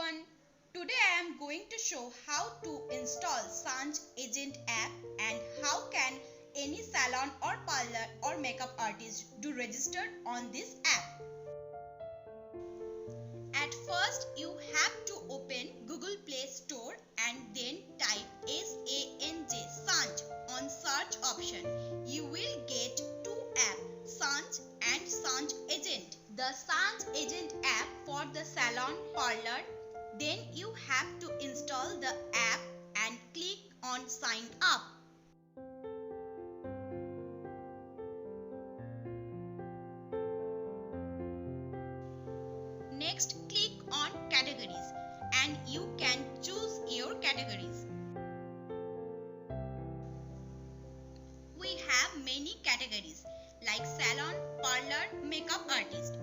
everyone. Today I am going to show how to install Sanj Agent app and how can any salon or parlor or makeup artist do register on this app. At first you have to open Google Play Store and then type Sanj on search option. You will get two apps, Sanj and Sanj Agent. The Sanj Agent app for the salon parlor. Then you have to install the app and click on sign up. Next, click on categories and you can choose your categories. We have many categories like salon, parlor, makeup artist.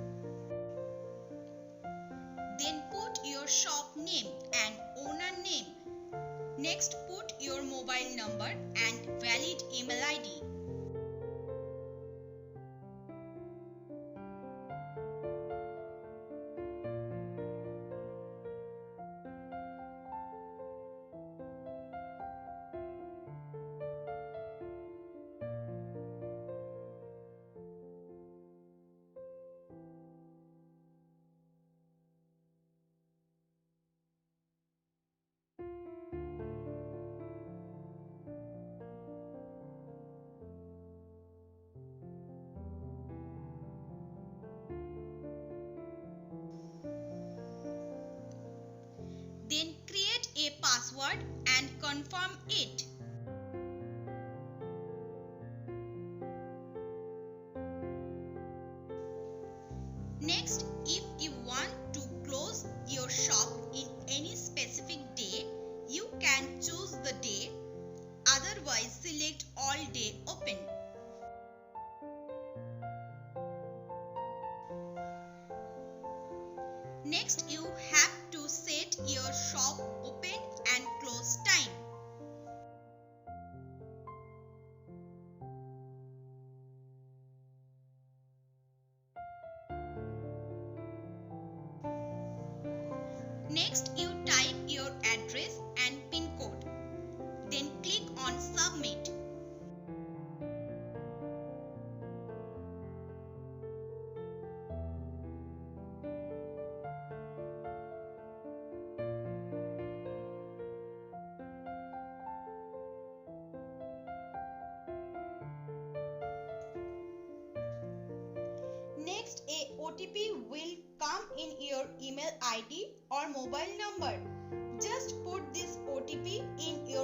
Then put your shop name and owner name. Next, put your mobile number and valid email ID. Then create a password and confirm it. Next, if you want to close your shop in any specific day, you can choose the day. Otherwise, select all day open. Next, you have to set your shop open and close time. Next, you type your address and PIN code. Then click on submit. Next, a OTP will come in your email ID or mobile number. Just put this OTP in your